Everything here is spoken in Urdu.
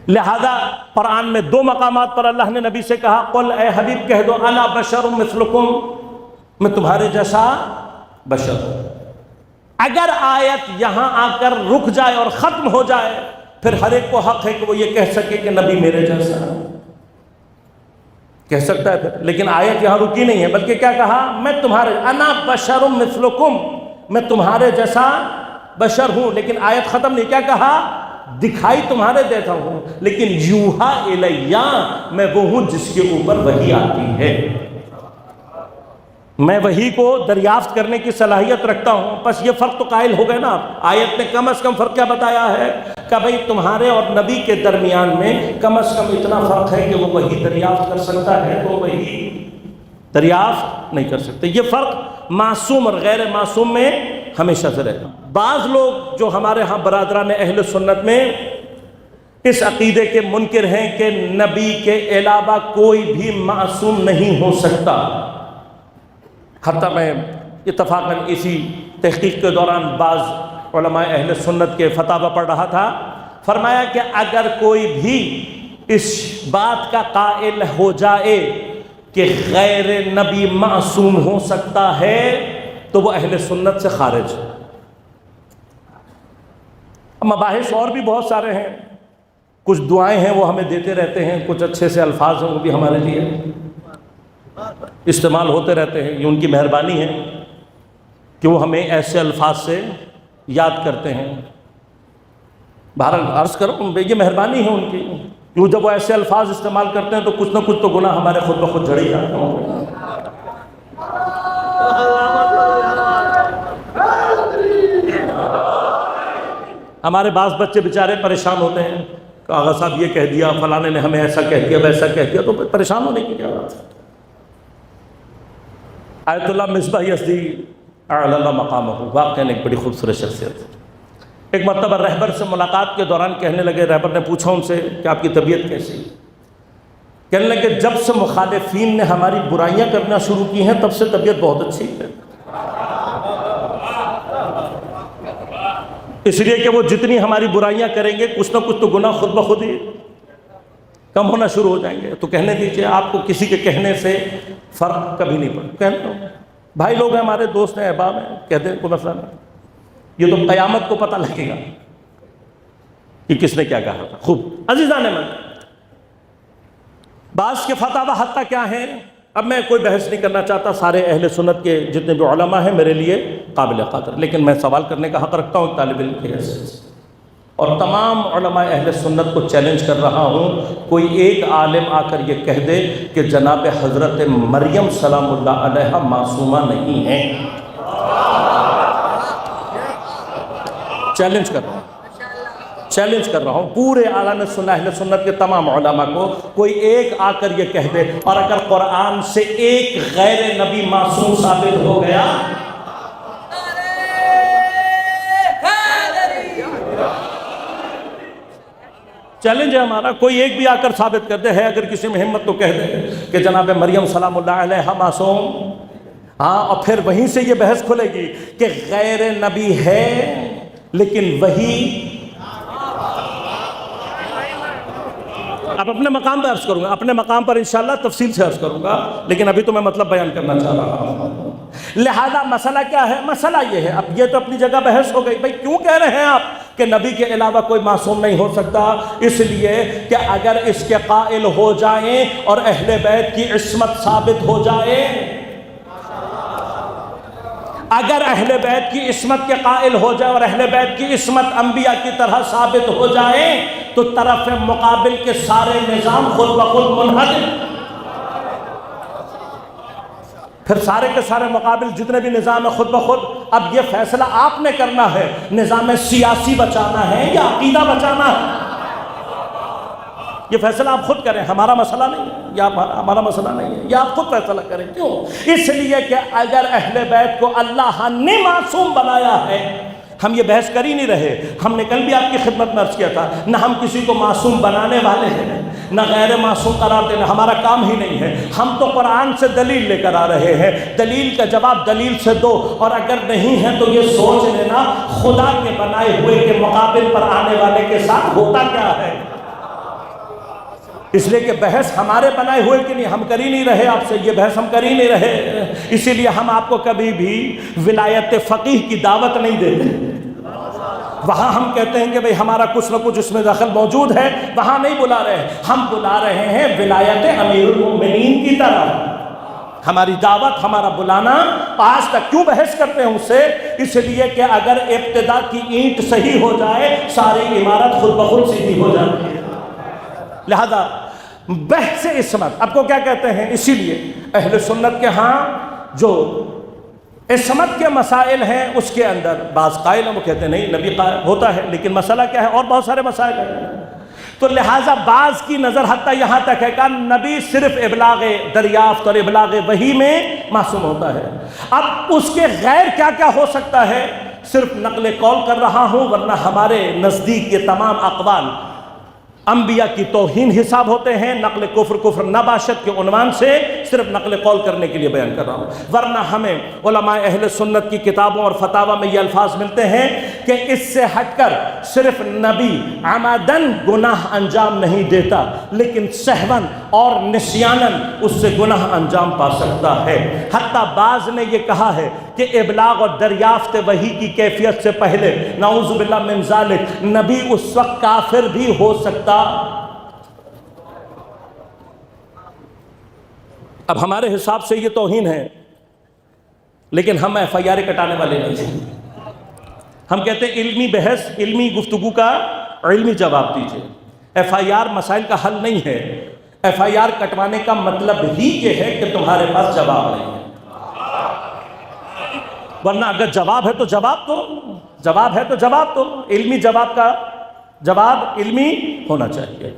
لہذا قرآن میں 2 مقامات پر اللہ نے نبی سے کہا قل اے حبیب کہہ دو انا بشر مثلکم، میں تمہارے جیسا بشر ہوں۔ اگر آیت یہاں آ کر رک جائے اور ختم ہو جائے پھر ہر ایک کو حق ہے کہ وہ یہ کہہ سکے کہ نبی میرے جیسا ہے، کہہ سکتا ہے پھر، لیکن آیت یہاں رکی نہیں ہے، بلکہ کیا کہا میں تمہارے انا بشر مثلکم، میں تمہارے جیسا بشر ہوں، لیکن آیت ختم نہیں، کیا کہا دکھائی تمہارے دیتا ہوں لیکن یوحا الیہ، میں وہ ہوں جس کے اوپر وحی آتی ہے، میں وحی کو دریافت کرنے کی صلاحیت رکھتا ہوں۔ بس یہ فرق تو قائل ہو گئے نا آپ، آیت نے کم از کم فرق کیا بتایا ہے کہ بھئی تمہارے اور نبی کے درمیان میں کم از کم اتنا فرق ہے کہ وہ وحی دریافت کر سکتا ہے تو وحی دریافت نہیں کر سکتے۔ یہ فرق معصوم اور غیر معصوم میں ہمیشہ سے رہتا۔ بعض لوگ جو ہمارے ہاں برادران اہل سنت میں اس عقیدے کے منکر ہیں کہ نبی کے علاوہ کوئی بھی معصوم نہیں ہو سکتا، حتیٰ میں اتفاقاً اسی تحقیق کے دوران بعض علماء اہل سنت کے فتاوی پڑھ رہا تھا، فرمایا کہ اگر کوئی بھی اس بات کا قائل ہو جائے کہ غیر نبی معصوم ہو سکتا ہے تو وہ اہل سنت سے خارج ہے۔ مباحث اور بھی بہت سارے ہیں، کچھ دعائیں ہیں وہ ہمیں دیتے رہتے ہیں، کچھ اچھے سے الفاظ ہیں وہ بھی ہمارے لیے استعمال ہوتے رہتے ہیں، یہ ان کی مہربانی ہے کہ وہ ہمیں ایسے الفاظ سے یاد کرتے ہیں۔ بہرحال عرض کروں یہ مہربانی ہے ان کی، کیوں جب وہ ایسے الفاظ استعمال کرتے ہیں تو کچھ نہ کچھ تو گناہ ہمارے خود بخود جھڑ ہی جاتے ہیں۔ ہمارے بعض بچے بیچارے پریشان ہوتے ہیں کہ آغا صاحب یہ کہہ دیا، فلانے نے ہمیں ایسا کہہ دیا ویسا کہہ دیا، تو پریشان ہونے کی کیا بات ہے؟ آیت اللہ مصباح یزدی اعلی اللہ مقامہ، واقعاً ایک بڑی خوبصورت شخصیت۔ ایک مرتبہ رہبر سے ملاقات کے دوران کہنے لگے، رہبر نے پوچھا ان سے کہ آپ کی طبیعت کیسی؟ کہنے لگے جب سے مخالفین نے ہماری برائیاں کرنا شروع کی ہیں تب سے طبیعت بہت اچھی ہے، اس لیے کہ وہ جتنی ہماری برائیاں کریں گے کچھ نہ کچھ تو گناہ خود بخود ہی کم ہونا شروع ہو جائیں گے۔ تو کہنے دیجئے آپ کو کسی کے کہنے سے فرق کبھی نہیں پڑا، کہنے بھائی لوگ ہیں ہمارے دوست ہیں احباب ہیں، کہتے ہیں کوئی مسئلہ نہیں، یہ تو قیامت کو پتہ لگے گا کہ کس نے کیا کہا تھا۔ خوب عزیزان من، بعض کے فتاوی حتیٰ کیا ہیں، اب میں کوئی بحث نہیں کرنا چاہتا، سارے اہل سنت کے جتنے بھی علماء ہیں میرے لیے قابل قدر، لیکن میں سوال کرنے کا حق رکھتا ہوں ایک طالب علم کی حیثیت سے، اور تمام علماء اہل سنت کو چیلنج کر رہا ہوں، کوئی ایک عالم آ کر یہ کہہ دے کہ جناب حضرت مریم سلام اللہ علیہا معصومہ نہیں ہیں، چیلنج کر رہا ہوں، چیلنج کر رہا ہوں پورے اعلان سنہ اہل سنت کے تمام علماء کو، کوئی ایک آ کر یہ کہہ دے، اور اگر قرآن سے ایک غیر نبی معصوم ثابت ہو گیا چیلنج ہے ہمارا، کوئی ایک بھی آ کر ثابت کر دے، ہے اگر کسی میں ہمت تو کہہ دے کہ جناب مریم سلام اللہ علیہا معصوم، ہاں، اور پھر وہیں سے یہ بحث کھلے گی کہ غیر نبی ہے لیکن وہی، اب اپنے مقام پر عرض کروں گا، اپنے مقام پر انشاءاللہ تفصیل سے عرض کروں گا، لیکن ابھی تو میں مطلب بیان کرنا چاہ رہا ہوں۔ لہذا مسئلہ کیا ہے؟ مسئلہ یہ ہے، اب یہ تو اپنی جگہ بحث ہو گئی، بھئی کیوں کہہ رہے ہیں آپ کہ نبی کے علاوہ کوئی معصوم نہیں ہو سکتا؟ اس لیے کہ اگر اس کے قائل ہو جائیں اور اہل بیت کی عصمت ثابت ہو جائے، اگر اہل بیت کی عصمت کے قائل ہو جائے اور اہل بیت کی عصمت انبیاء کی طرح ثابت ہو جائے تو طرف مقابل کے سارے نظام خود بخود منہدم، پھر سارے کے سارے مقابل جتنے بھی نظام ہے خود بخود۔ اب یہ فیصلہ آپ نے کرنا ہے، نظام سیاسی بچانا ہے یا عقیدہ بچانا ہے، یہ فیصلہ آپ خود کریں، ہمارا مسئلہ نہیں ہے، یا ہمارا مسئلہ نہیں ہے، یا آپ خود فیصلہ کریں۔ کیوں؟ اس لیے کہ اگر اہل بیت کو اللہ نے معصوم بنایا ہے، ہم یہ بحث کر ہی نہیں رہے، ہم نے کل بھی آپ کی خدمت میں عرض کیا تھا، نہ ہم کسی کو معصوم بنانے والے ہیں نہ غیر معصوم قرار دینا، ہمارا کام ہی نہیں ہے، ہم تو قرآن سے دلیل لے کر آ رہے ہیں، دلیل کا جواب دلیل سے دو، اور اگر نہیں ہے تو یہ سوچ لینا خدا کے بنائے ہوئے کے مقابل پر آنے والے کے ساتھ ہوتا کیا ہے۔ اس لیے کہ بحث ہمارے بنائے ہوئے کہ نہیں، ہم کر ہی نہیں رہے آپ سے، یہ بحث ہم کر ہی نہیں رہے، اسی لیے ہم آپ کو کبھی بھی ولایت فقیہ کی دعوت نہیں دیتے۔ وہاں ہم کہتے ہیں کہ بھئی ہمارا کچھ نہ کچھ اس میں دخل موجود ہے، وہاں نہیں بلا رہے، ہم بلا رہے ہیں ولایت امیر المؤمنین کی طرف۔ ہماری دعوت، ہمارا بلانا، آج تک کیوں بحث کرتے ہیں اس سے؟ اس لیے کہ اگر ابتدا کی اینٹ صحیح ہو جائے ساری عمارت خود بخود سیدھی ہو جاتی ہے۔ لہذا بحث عصمت اب کو کیا کہتے ہیں؟ اسی لیے اہل سنت کے ہاں جو عصمت کے مسائل ہیں اس کے اندر بعض قائل ہیں، وہ کہتے ہیں نہیں نبی قائل ہوتا ہے، لیکن مسئلہ کیا ہے؟ اور بہت سارے مسائل ہیں۔ تو لہٰذا بعض کی نظر حتیٰ یہاں تک ہے کہ نبی صرف ابلاغ دریافت اور ابلاغ وحی میں معصوم ہوتا ہے۔ اب اس کے غیر کیا کیا ہو سکتا ہے؟ صرف نقل قول کر رہا ہوں، ورنہ ہمارے نزدیک یہ تمام اقوال انبیاء کی توہین حساب ہوتے ہیں۔ نقل کفر نباشت کے عنوان سے صرف نقل قول کرنے کے لیے بیان کر رہا ہوں، ورنہ ہمیں علماء اہل سنت کی کتابوں اور فتاوی میں یہ الفاظ ملتے ہیں کہ اس سے ہٹ کر صرف نبی عمدن گناہ انجام نہیں دیتا، لیکن سہون اور نسیانن اس سے گناہ انجام پا سکتا ہے۔ حتیٰ بعض نے یہ کہا ہے کہ ابلاغ اور دریافت وحی کی کیفیت سے پہلے نعوذ باللہ من ذالک نبی اس وقت کافر بھی ہو سکتا۔ اب ہمارے حساب سے یہ توہین ہے، لیکن ہم ایف آئی آر کٹانے والے نہیں ہیں۔ ہم کہتے ہیں علمی بحث، علمی گفتگو کا علمی جواب دیجیے۔ ایف آئی آر مسائل کا حل نہیں ہے۔ ایف آئی آر کٹوانے کا مطلب ہی یہ ہے کہ تمہارے پاس جواب نہیں ہے، ورنہ اگر جواب ہے تو جواب دو، جواب ہے تو جواب دو۔ علمی جواب کا جواب علمی ہونا چاہیے۔